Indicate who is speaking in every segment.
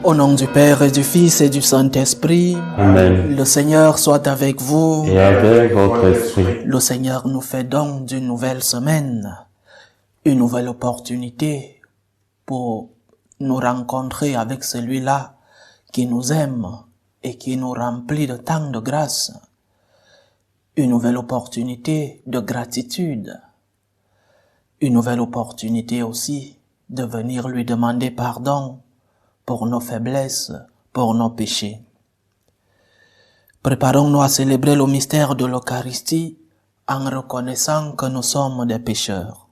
Speaker 1: Au nom du Père et du Fils et du Saint-Esprit,
Speaker 2: Amen.
Speaker 1: le Seigneur soit avec vous.
Speaker 2: Et avec votre esprit.
Speaker 1: Le Seigneur nous fait don d'une nouvelle semaine, une nouvelle opportunité pour nous rencontrer avec celui-là qui nous aime et qui nous remplit de tant de grâce. Une nouvelle opportunité de gratitude. Une nouvelle opportunité aussi de venir lui demander pardon pour nos faiblesses, pour nos péchés. Préparons-nous à célébrer le mystère de l'Eucharistie en reconnaissant que nous sommes des pécheurs.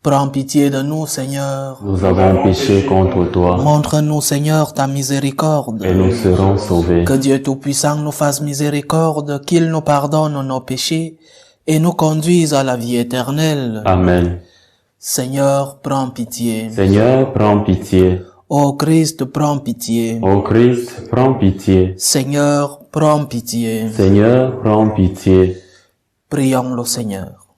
Speaker 1: Prends pitié de nous, Seigneur.
Speaker 2: Nous avons péché contre toi.
Speaker 1: Montre-nous, Seigneur, ta miséricorde.
Speaker 2: Et nous serons sauvés.
Speaker 1: Que Dieu Tout-Puissant nous fasse miséricorde, qu'il nous pardonne nos péchés et nous conduise à la vie éternelle.
Speaker 2: Amen.
Speaker 1: Seigneur, prends pitié.
Speaker 2: Seigneur, prends pitié.
Speaker 1: Ô Christ, prends pitié.
Speaker 2: Ô Christ, prends pitié.
Speaker 1: Seigneur, prends pitié.
Speaker 2: Seigneur, prends pitié.
Speaker 1: Prions le Seigneur.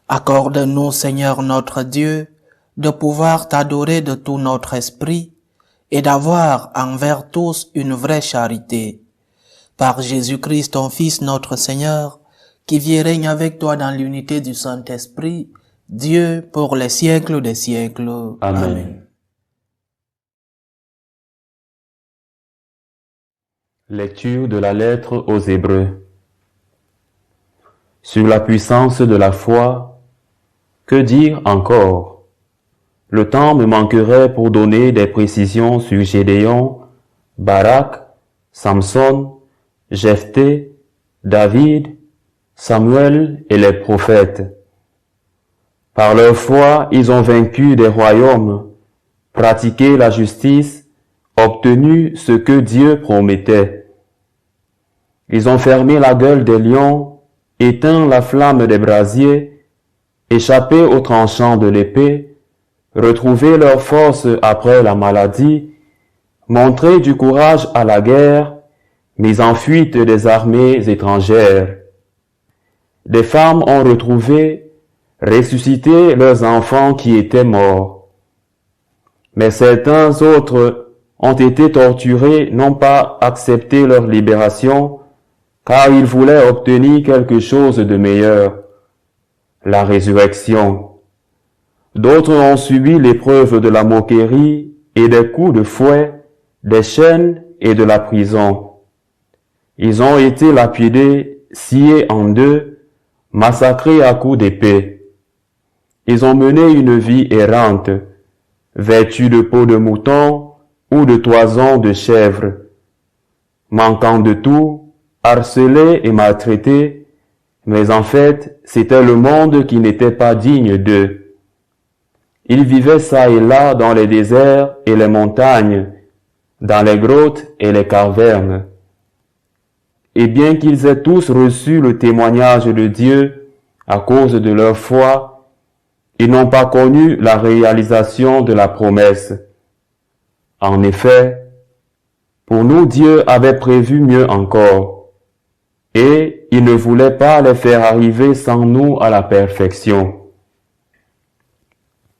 Speaker 1: Accorde-nous, Seigneur notre Dieu, de pouvoir t'adorer de tout notre esprit et d'avoir envers tous une vraie charité. Par Jésus-Christ, ton Fils, notre Seigneur, qui vit et règne avec toi dans l'unité du Saint-Esprit, Dieu pour les siècles des siècles.
Speaker 2: Amen. Lecture de la lettre aux Hébreux. Sur la puissance de la foi, que dire encore? Le temps me manquerait pour donner des précisions sur Gédéon, Barak, Samson, Jephthé, David, Samuel et les prophètes. Par leur foi, ils ont vaincu des royaumes, pratiqué la justice, obtenu ce que Dieu promettait. Ils ont fermé la gueule des lions, éteint la flamme des brasiers, échappé aux tranchants de l'épée, retrouvé leur force après la maladie, montré du courage à la guerre, mis en fuite des armées étrangères. Des femmes ont retrouvé, ressuscité leurs enfants qui étaient morts. Mais certains autres ont été torturés, n'ont pas accepté leur libération, car ils voulaient obtenir quelque chose de meilleur, la résurrection. D'autres ont subi l'épreuve de la moquerie et des coups de fouet, des chaînes et de la prison. Ils ont été lapidés, sciés en deux, massacrés à coups d'épée. Ils ont mené une vie errante, vêtus de peau de mouton ou de toison de chèvre, manquant de tout, harcelés et maltraités, mais en fait, c'était le monde qui n'était pas digne d'eux. Ils vivaient çà et là dans les déserts et les montagnes, dans les grottes et les cavernes. Et bien qu'ils aient tous reçu le témoignage de Dieu à cause de leur foi, ils n'ont pas connu la réalisation de la promesse. En effet, pour nous Dieu avait prévu mieux encore, et il ne voulait pas les faire arriver sans nous à la perfection.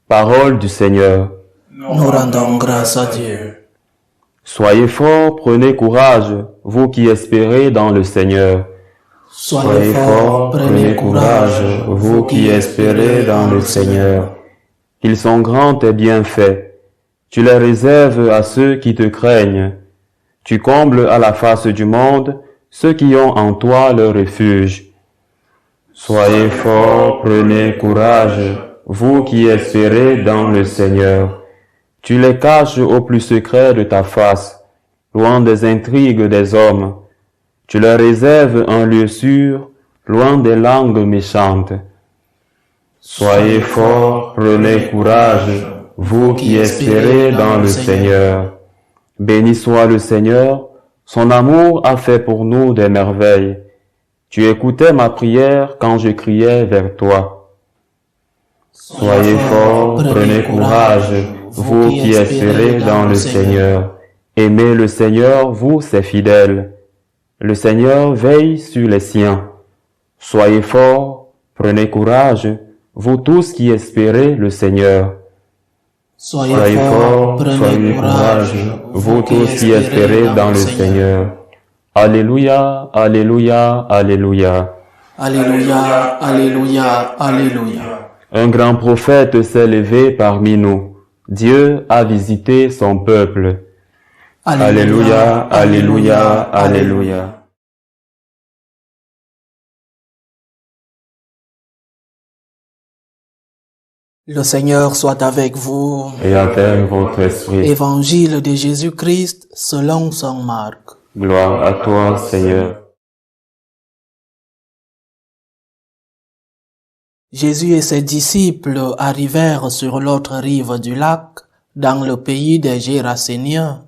Speaker 2: Parole du Seigneur.
Speaker 1: Nous rendons grâce à Dieu.
Speaker 2: Soyez forts, prenez courage, vous qui espérez dans le Seigneur.
Speaker 1: Soyez forts, prenez courage,
Speaker 2: vous qui espérez dans le Seigneur. Ils sont grands tes bienfaits. Tu les réserves à ceux qui te craignent. Tu combles à la face du monde ceux qui ont en toi leur refuge. Soyez forts, prenez courage, vous qui espérez dans le Seigneur. Tu les caches au plus secret de ta face, loin des intrigues des hommes. Tu leur réserves un lieu sûr, loin des langues méchantes. Soyez forts, prenez courage, vous qui espérez dans le Seigneur. Béni soit le Seigneur, son amour a fait pour nous des merveilles. Tu écoutais ma prière quand je criais vers toi. Soyez forts, prenez courage, vous qui espérez dans le Seigneur. Aimez le Seigneur, vous ses fidèles. Le Seigneur veille sur les siens. Soyez forts, prenez courage, vous tous qui espérez le Seigneur.
Speaker 1: Soyez forts, prenez courage,
Speaker 2: vous tous qui espérez dans le Seigneur. Alléluia, Alléluia, Alléluia.
Speaker 1: Alléluia, Alléluia, Alléluia.
Speaker 2: Un grand prophète s'est levé parmi nous. Dieu a visité son peuple. Alléluia, Alléluia, Alléluia.
Speaker 1: Le Seigneur soit avec vous.
Speaker 2: Et avec votre esprit.
Speaker 1: Évangile de Jésus-Christ selon saint Marc.
Speaker 2: Gloire à toi, Seigneur.
Speaker 1: Jésus et ses disciples arrivèrent sur l'autre rive du lac, dans le pays des Géraséniens.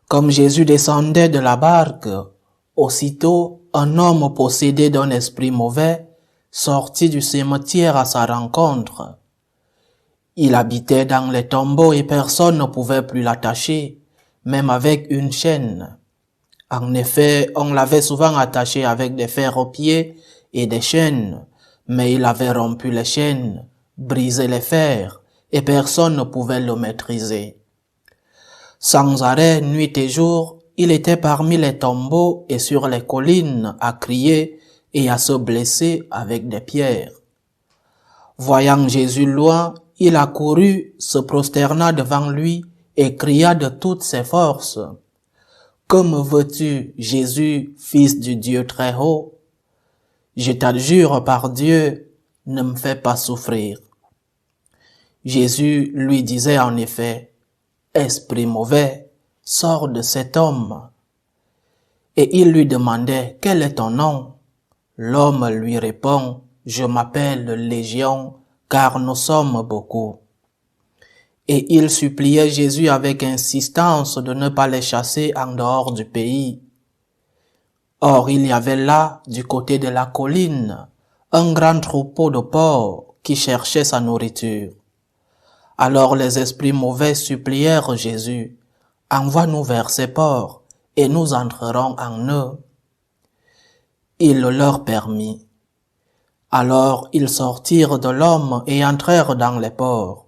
Speaker 1: Comme Jésus descendait de la barque, aussitôt un homme possédé d'un esprit mauvais sortit du cimetière à sa rencontre. Il habitait dans les tombeaux et personne ne pouvait plus l'attacher, même avec une chaîne. En effet, on l'avait souvent attaché avec des fers aux pieds et des chaînes, mais il avait rompu les chaînes, brisé les fers, et personne ne pouvait le maîtriser. Sans arrêt, nuit et jour, il était parmi les tombeaux et sur les collines à crier et à se blesser avec des pierres. Voyant Jésus loin, il accourut, se prosterna devant lui et cria de toutes ses forces. « Que me veux-tu, Jésus, fils du Dieu très haut? Je t'adjure par Dieu, ne me fais pas souffrir. » Jésus lui disait en effet, « Esprit mauvais, sors de cet homme. » Et il lui demandait, « Quel est ton nom? » L'homme lui répond, « Je m'appelle Légion, car nous sommes beaucoup. » Et il suppliait Jésus avec insistance de ne pas les chasser en dehors du pays. Or, il y avait là, du côté de la colline, un grand troupeau de porcs qui cherchait sa nourriture. Alors les esprits mauvais supplièrent Jésus, « Envoie-nous vers ces porcs, et nous entrerons en eux. » Il le leur permit. Alors ils sortirent de l'homme et entrèrent dans les porcs.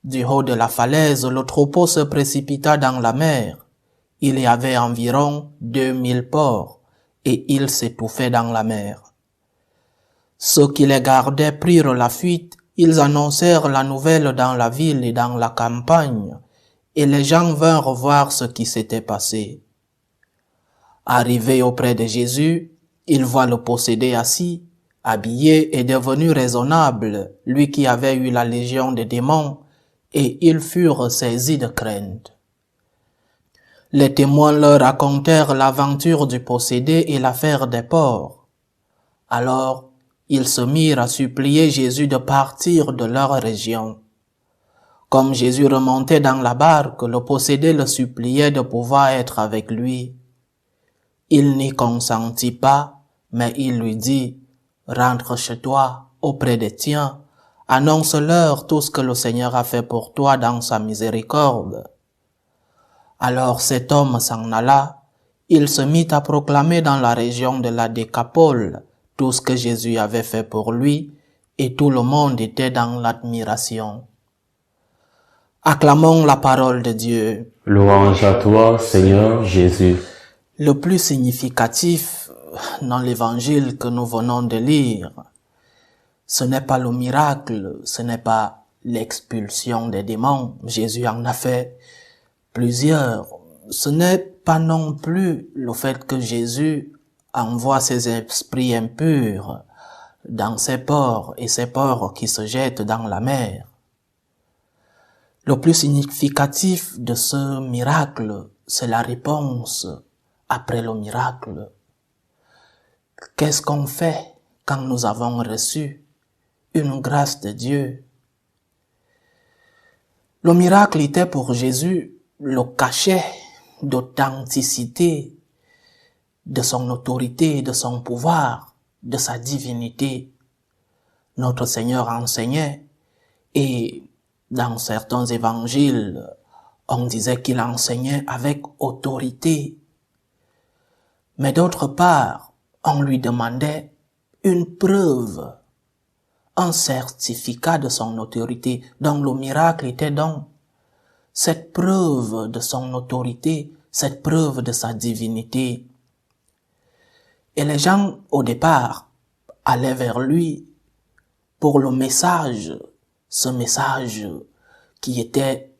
Speaker 1: Du haut de la falaise, le troupeau se précipita dans la mer. Il y avait environ 2000 porcs, et ils s'étouffaient dans la mer. Ceux qui les gardaient prirent la fuite, ils annoncèrent la nouvelle dans la ville et dans la campagne, et les gens vinrent voir ce qui s'était passé. Arrivé auprès de Jésus, ils voient le possédé assis, habillé et devenu raisonnable, lui qui avait eu la légion des démons, et ils furent saisis de crainte. Les témoins leur racontèrent l'aventure du possédé et l'affaire des porcs. Alors, ils se mirent à supplier Jésus de partir de leur région. Comme Jésus remontait dans la barque, le possédé le suppliait de pouvoir être avec lui. Il n'y consentit pas, mais il lui dit, « Rentre chez toi, auprès des tiens, annonce-leur tout ce que le Seigneur a fait pour toi dans sa miséricorde. » Alors cet homme s'en alla, il se mit à proclamer dans la région de la Décapole tout ce que Jésus avait fait pour lui, et tout le monde était dans l'admiration. Acclamons la parole de Dieu.
Speaker 2: Louange à toi, Seigneur Jésus.
Speaker 1: Le plus significatif dans l'évangile que nous venons de lire, ce n'est pas le miracle, ce n'est pas l'expulsion des démons. Jésus en a fait plusieurs. Ce n'est pas non plus le fait que Jésus envoie ses esprits impurs dans ces porcs et ces porcs qui se jettent dans la mer. Le plus significatif de ce miracle, c'est la réponse après le miracle. Qu'est-ce qu'on fait quand nous avons reçu une grâce de Dieu? Le miracle était pour Jésus le cachet d'authenticité de son autorité, de son pouvoir, de sa divinité. Notre Seigneur enseignait, et dans certains évangiles, on disait qu'il enseignait avec autorité. Mais d'autre part, on lui demandait une preuve, un certificat de son autorité. Donc le miracle était donc cette preuve de son autorité, cette preuve de sa divinité. Et les gens, au départ, allaient vers lui pour le message, ce message qui était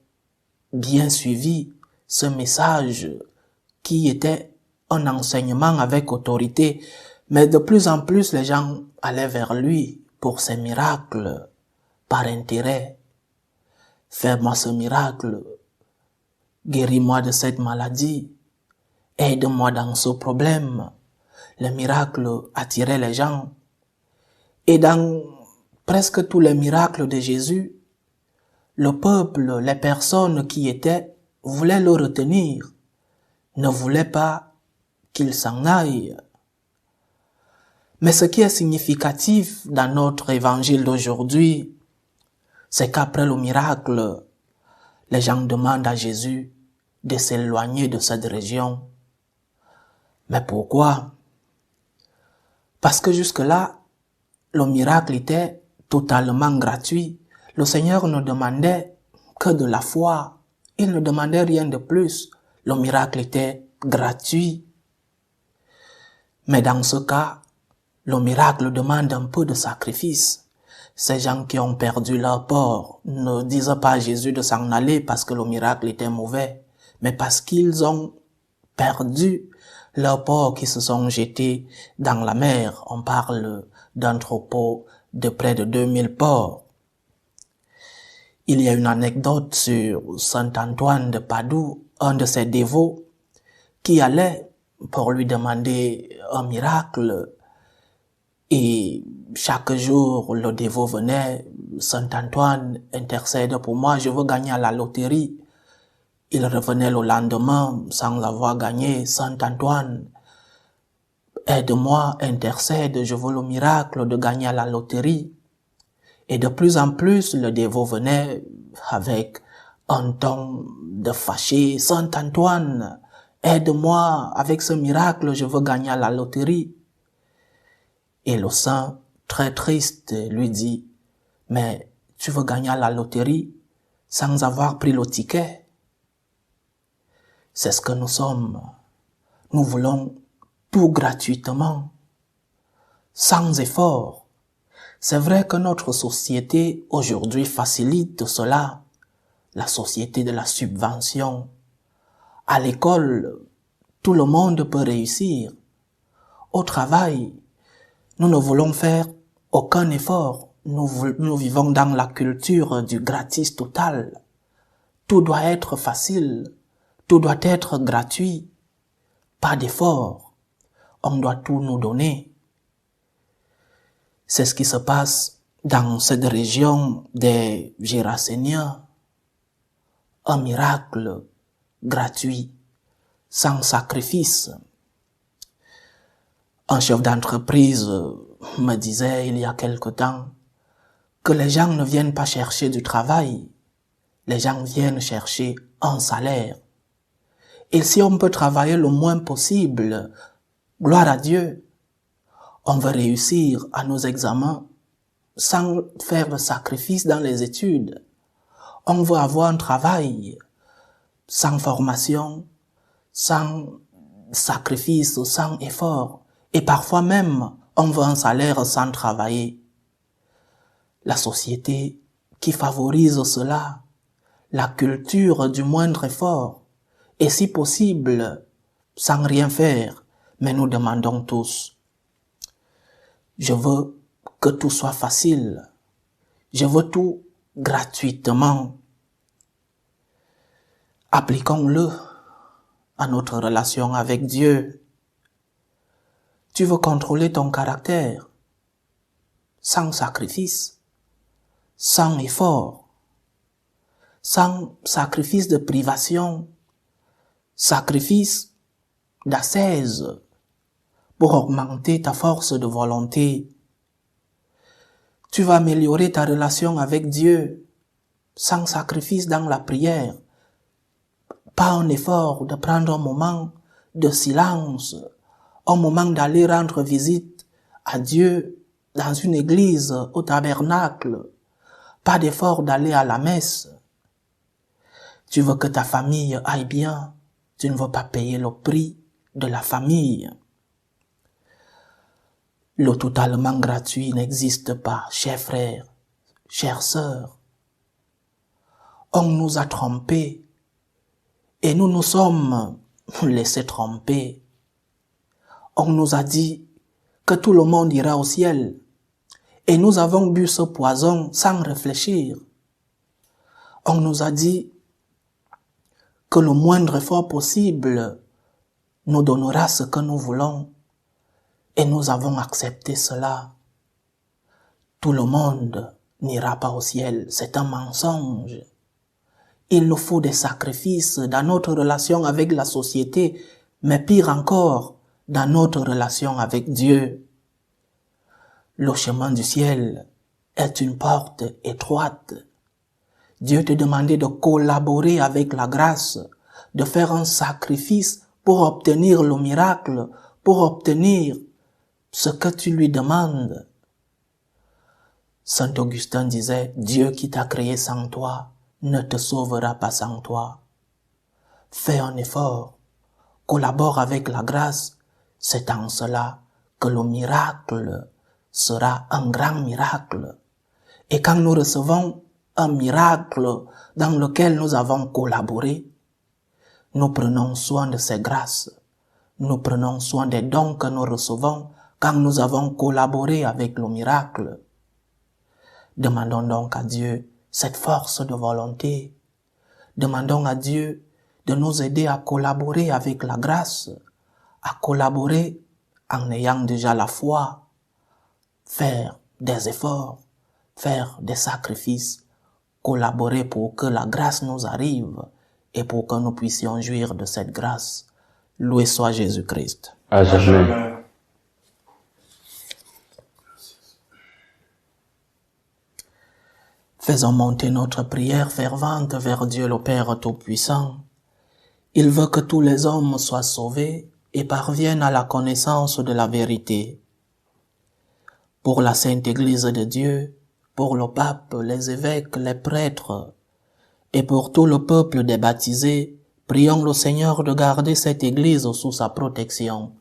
Speaker 1: bien suivi, ce message qui était un enseignement avec autorité. Mais de plus en plus, les gens allaient vers lui pour ces miracles, par intérêt. Fais-moi ce miracle, guéris-moi de cette maladie, aide-moi dans ce problème. Les miracles attiraient les gens. Et dans presque tous les miracles de Jésus, le peuple, les personnes qui étaient, voulaient le retenir, ne voulaient pas qu'il s'en aille. Mais ce qui est significatif dans notre évangile d'aujourd'hui, c'est qu'après le miracle, les gens demandent à Jésus de s'éloigner de cette région. Mais pourquoi? Parce que jusque-là, le miracle était totalement gratuit. Le Seigneur ne demandait que de la foi. Il ne demandait rien de plus. Le miracle était gratuit. Mais dans ce cas, le miracle demande un peu de sacrifice. Ces gens qui ont perdu leur porc ne disent pas à Jésus de s'en aller parce que le miracle était mauvais, mais parce qu'ils ont perdu leurs porcs qui se sont jetés dans la mer. On parle d'un troupeau de près de 2000 porcs. Il y a une anecdote sur Saint Antoine de Padoue, un de ses dévots, qui allait pour lui demander un miracle. Et chaque jour, le dévot venait, Saint Antoine intercède pour moi, je veux gagner à la loterie. Il revenait le lendemain sans avoir gagné, Saint Antoine, aide-moi, intercède, je veux le miracle de gagner à la loterie. Et de plus en plus, le dévot venait avec un ton de fâché, Saint Antoine, aide-moi avec ce miracle, je veux gagner à la loterie. Et le saint, très triste, lui dit, mais tu veux gagner à la loterie sans avoir pris le ticket? C'est ce que nous sommes. Nous voulons tout gratuitement, sans effort. C'est vrai que notre société aujourd'hui facilite cela, la société de la subvention. À l'école, tout le monde peut réussir. Au travail, nous ne voulons faire aucun effort. Nous vivons dans la culture du gratis total. Tout doit être facile. Tout doit être gratuit. Pas d'effort. On doit tout nous donner. C'est ce qui se passe dans cette région des Géraséniens. Un miracle gratuit, sans sacrifice. Un chef d'entreprise me disait il y a quelque temps que les gens ne viennent pas chercher du travail, les gens viennent chercher un salaire. Et si on peut travailler le moins possible, gloire à Dieu, on veut réussir à nos examens sans faire de sacrifice dans les études. On veut avoir un travail sans formation, sans sacrifice, sans effort. Et parfois même, on veut un salaire sans travailler. La société qui favorise cela, la culture du moindre effort, et si possible, sans rien faire, mais nous demandons tous, je veux que tout soit facile, je veux tout gratuitement. Appliquons-le à notre relation avec Dieu. Tu veux contrôler ton caractère sans sacrifice, sans effort, sans sacrifice de privation, sacrifice d'ascèse pour augmenter ta force de volonté. Tu vas améliorer ta relation avec Dieu sans sacrifice dans la prière, pas un effort de prendre un moment de silence, un moment d'aller rendre visite à Dieu dans une église, au tabernacle, pas d'effort d'aller à la messe. Tu veux que ta famille aille bien, tu ne veux pas payer le prix de la famille. Le totalement gratuit n'existe pas, chers frères, chères sœurs. On nous a trompés et nous nous sommes laissés tromper. On nous a dit que tout le monde ira au ciel et nous avons bu ce poison sans réfléchir. On nous a dit que le moindre effort possible nous donnera ce que nous voulons et nous avons accepté cela. Tout le monde n'ira pas au ciel, c'est un mensonge. Il nous faut des sacrifices dans notre relation avec la société, mais pire encore, dans notre relation avec Dieu. Le chemin du ciel est une porte étroite. Dieu te demandait de collaborer avec la grâce, de faire un sacrifice pour obtenir le miracle, pour obtenir ce que tu lui demandes. Saint Augustin disait, Dieu qui t'a créé sans toi ne te sauvera pas sans toi. Fais un effort, collabore avec la grâce, c'est en cela que le miracle sera un grand miracle. Et quand nous recevons un miracle dans lequel nous avons collaboré, nous prenons soin de ces grâces, nous prenons soin des dons que nous recevons quand nous avons collaboré avec le miracle. Demandons donc à Dieu cette force de volonté. Demandons à Dieu de nous aider à collaborer avec la grâce, à collaborer en ayant déjà la foi, faire des efforts, faire des sacrifices, collaborer pour que la grâce nous arrive et pour que nous puissions jouir de cette grâce. Loué soit Jésus-Christ.
Speaker 2: À jamais.
Speaker 1: Faisons monter notre prière fervente vers Dieu le Père Tout-Puissant. Il veut que tous les hommes soient sauvés et parviennent à la connaissance de la vérité. Pour la Sainte Église de Dieu, pour le pape, les évêques, les prêtres, et pour tout le peuple des baptisés, prions le Seigneur de garder cette Église sous sa protection.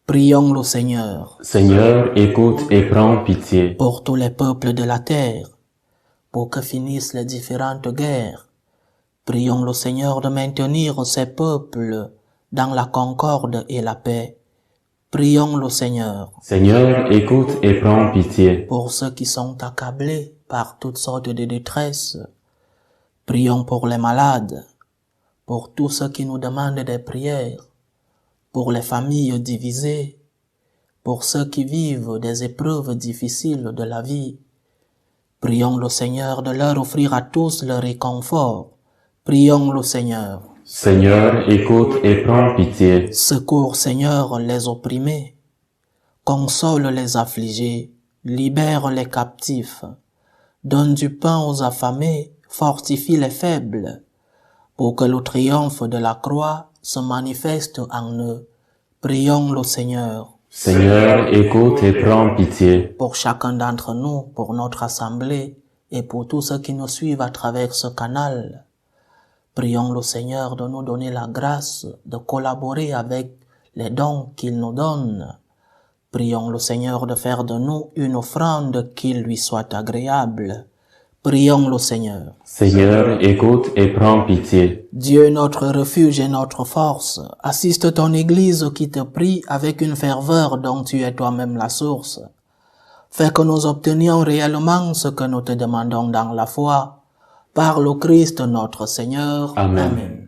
Speaker 1: Prions le Seigneur.
Speaker 2: Seigneur, écoute et prends pitié.
Speaker 1: Pour tous les peuples de la terre, pour que finissent les différentes guerres, prions le Seigneur de maintenir ces peuples dans la concorde et la paix. Prions le Seigneur.
Speaker 2: Seigneur, écoute et prends pitié.
Speaker 1: Pour ceux qui sont accablés par toutes sortes de détresses, prions pour les malades, pour tous ceux qui nous demandent des prières, pour les familles divisées, pour ceux qui vivent des épreuves difficiles de la vie. Prions le Seigneur de leur offrir à tous le réconfort. Prions le Seigneur.
Speaker 2: Seigneur, écoute et prends pitié.
Speaker 1: Secours, Seigneur, les opprimés. Console les affligés. Libère les captifs. Donne du pain aux affamés. Fortifie les faibles. Pour que le triomphe de la croix se manifeste en eux. Prions le Seigneur.
Speaker 2: Seigneur, écoute et prends pitié.
Speaker 1: Pour chacun d'entre nous, pour notre assemblée et pour tous ceux qui nous suivent à travers ce canal, prions le Seigneur de nous donner la grâce de collaborer avec les dons qu'il nous donne. Prions le Seigneur de faire de nous une offrande qui lui soit agréable. Prions le Seigneur.
Speaker 2: Seigneur, écoute et prends pitié.
Speaker 1: Dieu, notre refuge et notre force, assiste ton Église qui te prie avec une ferveur dont tu es toi-même la source. Fais que nous obtenions réellement ce que nous te demandons dans la foi. Par le Christ notre Seigneur.
Speaker 2: Amen.
Speaker 1: Amen.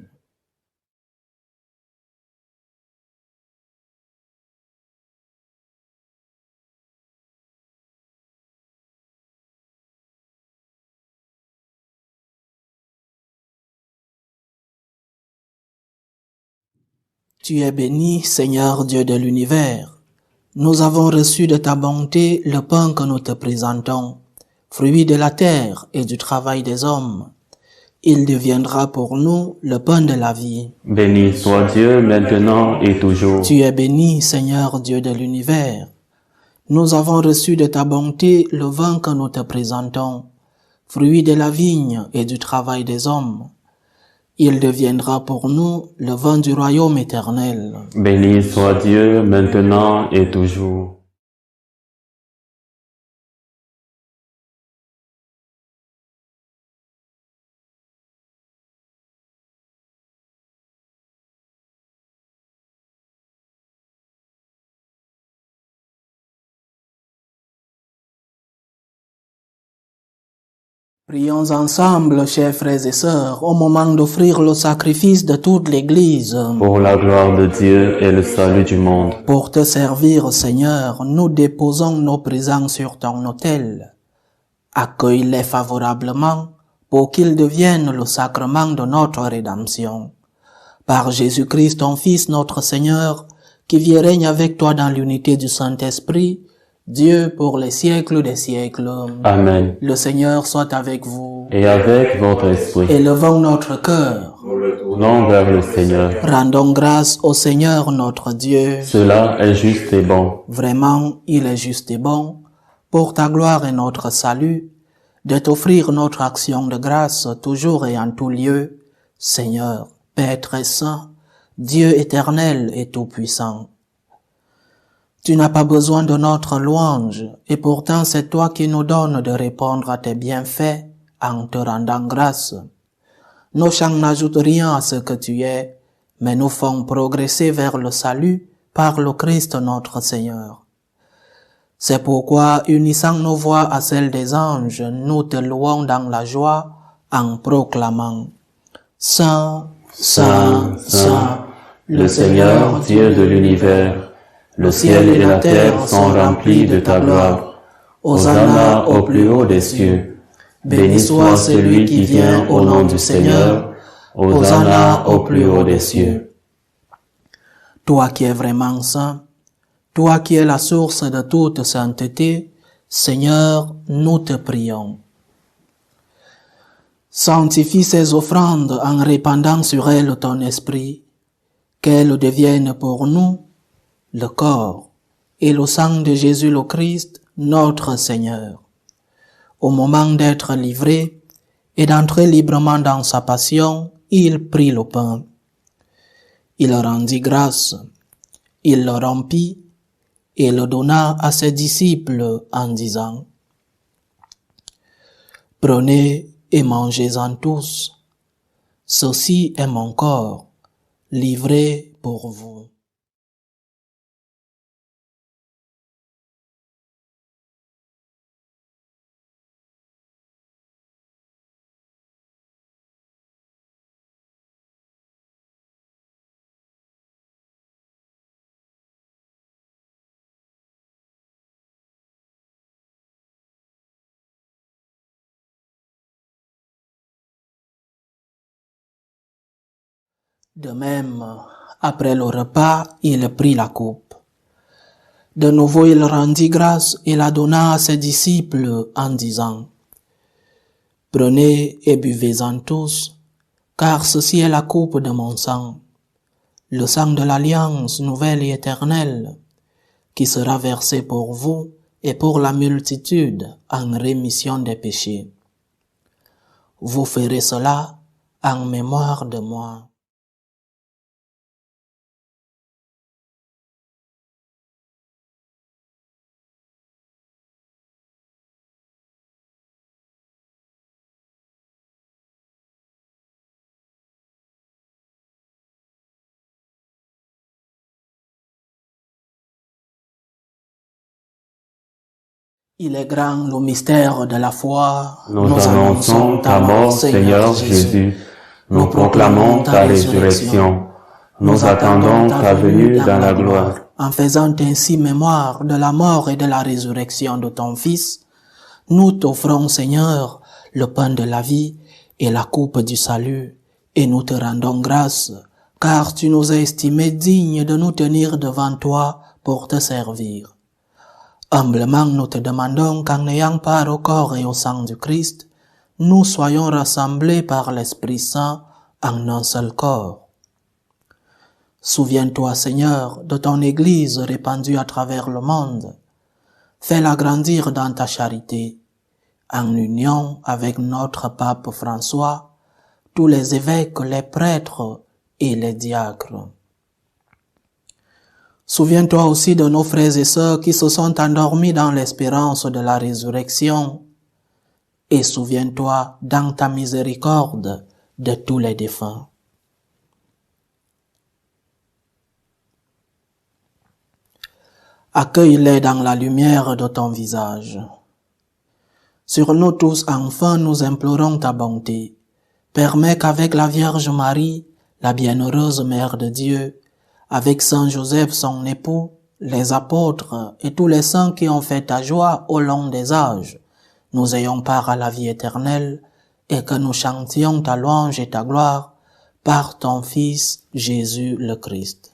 Speaker 1: Tu es béni, Seigneur Dieu de l'univers. Nous avons reçu de ta bonté le pain que nous te présentons, fruit de la terre et du travail des hommes. Il deviendra pour nous le pain de la vie.
Speaker 2: Béni soit Dieu maintenant et toujours.
Speaker 1: Tu es béni, Seigneur Dieu de l'univers. Nous avons reçu de ta bonté le vin que nous te présentons, fruit de la vigne et du travail des hommes. Il deviendra pour nous le vin du royaume éternel.
Speaker 2: Béni soit Dieu maintenant et toujours.
Speaker 1: Prions ensemble, chers frères et sœurs, au moment d'offrir le sacrifice de toute l'Église.
Speaker 2: Pour la gloire de Dieu et le salut du monde.
Speaker 1: Pour te servir, Seigneur, nous déposons nos présents sur ton autel. Accueille-les favorablement pour qu'ils deviennent le sacrement de notre rédemption. Par Jésus-Christ, ton Fils, notre Seigneur, qui vit et règne avec toi dans l'unité du Saint-Esprit, Dieu pour les siècles des siècles.
Speaker 2: Amen.
Speaker 1: Le Seigneur soit avec vous.
Speaker 2: Et avec votre esprit.
Speaker 1: Élevons notre cœur.
Speaker 2: Tournons vers le Seigneur.
Speaker 1: Rendons grâce au Seigneur notre Dieu.
Speaker 2: Cela est juste et bon.
Speaker 1: Vraiment, il est juste et bon, pour ta gloire et notre salut, de t'offrir notre action de grâce toujours et en tout lieu, Seigneur, Père très saint, Dieu éternel et tout-puissant. Tu n'as pas besoin de notre louange, et pourtant c'est toi qui nous donnes de répondre à tes bienfaits en te rendant grâce. Nos chants n'ajoutent rien à ce que tu es, mais nous font progresser vers le salut par le Christ notre Seigneur. C'est pourquoi, unissant nos voix à celles des anges, nous te louons dans la joie en proclamant « Saint, Saint, Saint,
Speaker 2: le Seigneur, Dieu de l'univers, le ciel et la terre sont remplis de ta gloire. Hosanna au plus haut des cieux. Béni soit celui qui vient au nom du Seigneur. Hosanna au plus haut des cieux. »
Speaker 1: Toi qui es vraiment saint, toi qui es la source de toute sainteté, Seigneur, nous te prions. Sanctifie ces offrandes en répandant sur elles ton esprit, qu'elles deviennent pour nous le corps et le sang de Jésus le Christ, notre Seigneur. Au moment d'être livré et d'entrer librement dans sa passion, il prit le pain. Il rendit grâce, il le rompit et le donna à ses disciples en disant « Prenez et mangez-en tous, ceci est mon corps, livré pour vous. » De même, après le repas, il prit la coupe. De nouveau, il rendit grâce et la donna à ses disciples en disant « Prenez et buvez-en tous, car ceci est la coupe de mon sang, le sang de l'alliance nouvelle et éternelle, qui sera versé pour vous et pour la multitude en rémission des péchés. Vous ferez cela en mémoire de moi. » Il est grand le mystère de la foi.
Speaker 2: Nous annonçons ta mort, Seigneur Jésus. Nous proclamons ta résurrection. Nous attendons ta venue dans la gloire.
Speaker 1: En faisant ainsi mémoire de la mort et de la résurrection de ton Fils, nous t'offrons, Seigneur, le pain de la vie et la coupe du salut, et nous te rendons grâce, car tu nous as estimés dignes de nous tenir devant toi pour te servir. Humblement, nous te demandons qu'en ayant part au corps et au sang du Christ, nous soyons rassemblés par l'Esprit Saint en un seul corps. Souviens-toi, Seigneur, de ton Église répandue à travers le monde. Fais-la grandir dans ta charité, en union avec notre pape François, tous les évêques, les prêtres et les diacres. Souviens-toi aussi de nos frères et sœurs qui se sont endormis dans l'espérance de la résurrection, et souviens-toi dans ta miséricorde de tous les défunts. Accueille-les dans la lumière de ton visage. Sur nous tous, enfin, nous implorons ta bonté. Permets qu'avec la Vierge Marie, la bienheureuse Mère de Dieu, avec Saint Joseph son époux, les apôtres et tous les saints qui ont fait ta joie au long des âges, nous ayons part à la vie éternelle et que nous chantions ta louange et ta gloire par ton Fils Jésus le Christ.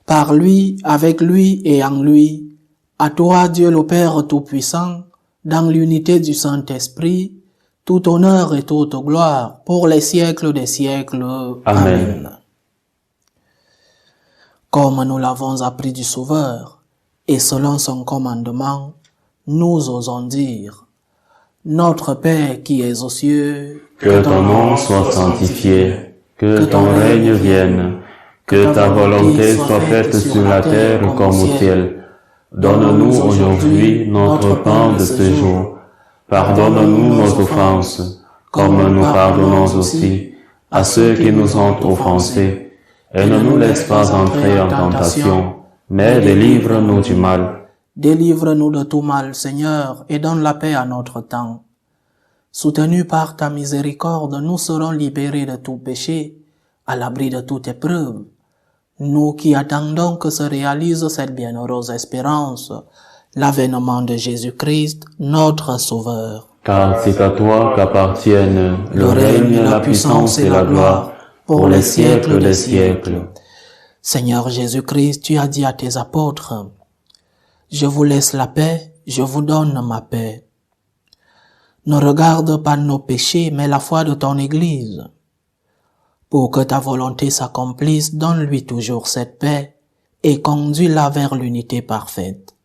Speaker 1: Par lui, avec lui et en lui, à toi Dieu le Père Tout-Puissant, dans l'unité du Saint-Esprit, tout honneur et toute gloire pour les siècles des siècles. Amen. Comme nous l'avons appris du Sauveur, et selon son commandement, nous osons dire, Notre Père qui es aux cieux,
Speaker 2: que ton nom soit sanctifié, que ton règne vienne, que ta volonté soit faite sur la terre comme au ciel. Donne-nous aujourd'hui notre pain de ce jour. Pardonne-nous nos offenses, comme nous pardonnons aussi à ceux qui nous ont offensés. Et ne nous laisse pas entrer en tentation, mais délivre-nous du mal.
Speaker 1: Délivre-nous de tout mal, Seigneur, et donne la paix à notre temps. Soutenus par ta miséricorde, nous serons libérés de tout péché, à l'abri de toute épreuve. Nous qui attendons que se réalise cette bienheureuse espérance, l'avènement de Jésus-Christ, notre Sauveur.
Speaker 2: Car c'est à toi qu'appartiennent le règne, la puissance et la gloire, pour les siècles des siècles.
Speaker 1: Seigneur Jésus-Christ, tu as dit à tes apôtres, « Je vous laisse la paix, je vous donne ma paix. » Ne regarde pas nos péchés, mais la foi de ton Église. Pour que ta volonté s'accomplisse, donne-lui toujours cette paix et conduis-la vers l'unité parfaite.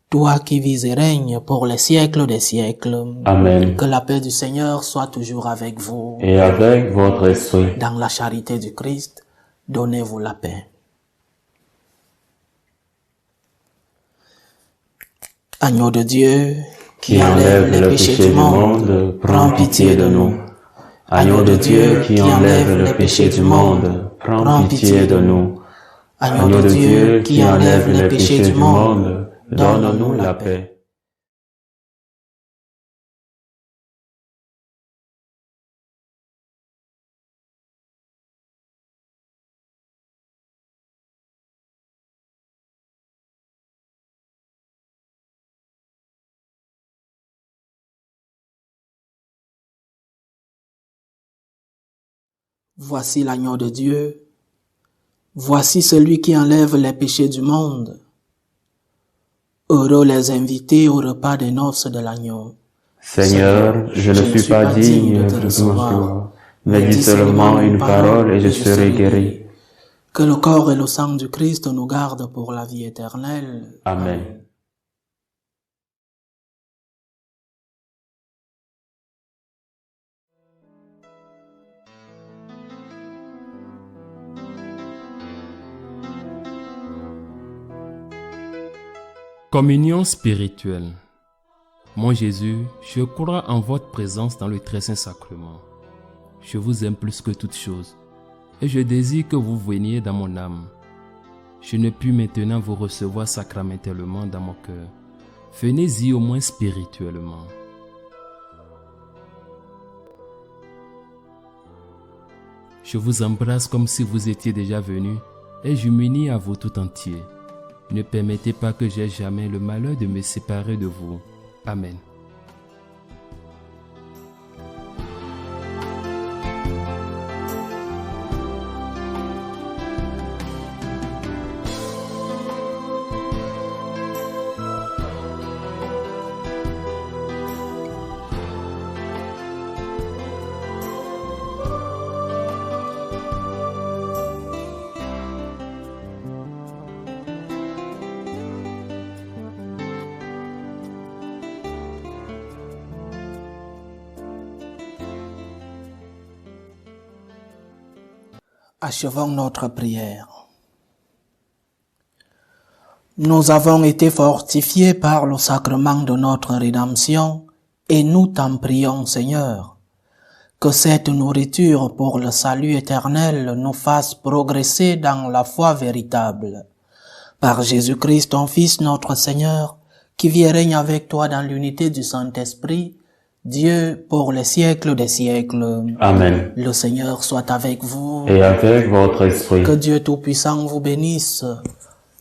Speaker 1: Toi qui vis et règnes pour les siècles des siècles.
Speaker 2: Amen.
Speaker 1: Que la paix du Seigneur soit toujours avec vous.
Speaker 2: Et avec votre esprit.
Speaker 1: Dans la charité du Christ, donnez-vous la paix. Agneau de Dieu,
Speaker 2: qui enlève les péchés du monde, prends pitié de nous. Agneau de Dieu qui enlève le péché du monde, prends pitié de nous. Agneau de Dieu qui enlève les péchés du monde, donne-nous la paix.
Speaker 1: Voici l'agneau de Dieu. Voici celui qui enlève les péchés du monde. Heureux les invités au repas des noces de l'agneau.
Speaker 2: Seigneur, je ne suis pas digne de recevoir, mais dis seulement une parole et je serai guéri.
Speaker 1: Que le corps et le sang du Christ nous gardent pour la vie éternelle.
Speaker 2: Amen.
Speaker 3: Communion spirituelle. Mon Jésus, je crois en votre présence dans le très saint sacrement. Je vous aime plus que toute chose, et je désire que vous veniez dans mon âme. Je ne puis maintenant vous recevoir sacramentellement dans mon cœur. Venez-y au moins spirituellement. Je vous embrasse comme si vous étiez déjà venu, et je m'unis à vous tout entier. Ne permettez pas que j'aie jamais le malheur de me séparer de vous. Amen.
Speaker 1: Achevons notre prière. Nous avons été fortifiés par le sacrement de notre rédemption et nous t'en prions, Seigneur, que cette nourriture pour le salut éternel nous fasse progresser dans la foi véritable. Par Jésus-Christ, ton Fils, notre Seigneur, qui vit et règne avec toi dans l'unité du Saint-Esprit, Dieu pour les siècles des siècles.
Speaker 2: Amen.
Speaker 1: Le Seigneur soit avec vous.
Speaker 2: Et avec votre esprit.
Speaker 1: Que Dieu Tout-Puissant vous bénisse,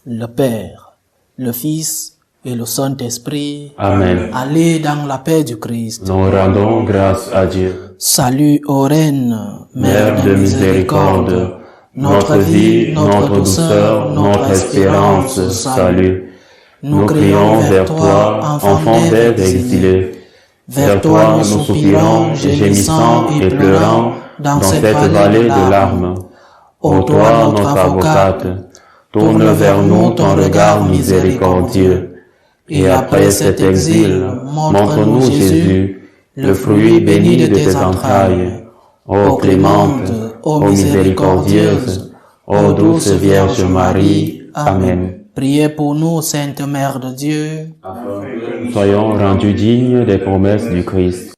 Speaker 1: le Père, le Fils et le Saint-Esprit.
Speaker 2: Amen.
Speaker 1: Allez dans la paix du Christ.
Speaker 2: Nous rendons grâce à Dieu.
Speaker 1: Salut ô Reine,
Speaker 2: Mère de miséricorde, notre vie, notre douceur, notre espérance, salut. Nous crions vers toi, enfant d'Ève exilé. Vers toi nous soupirons, gémissant et pleurant dans cette vallée de larmes. Ô toi, notre avocate, tourne vers nous ton regard miséricordieux. Et après cet exil, montre-nous Jésus, le fruit béni de tes entrailles. Ô clémente, ô miséricordieuse, ô douce Vierge Marie. Amen.
Speaker 1: Priez pour nous, Sainte Mère de Dieu.
Speaker 2: Soyons rendus dignes des promesses du Christ.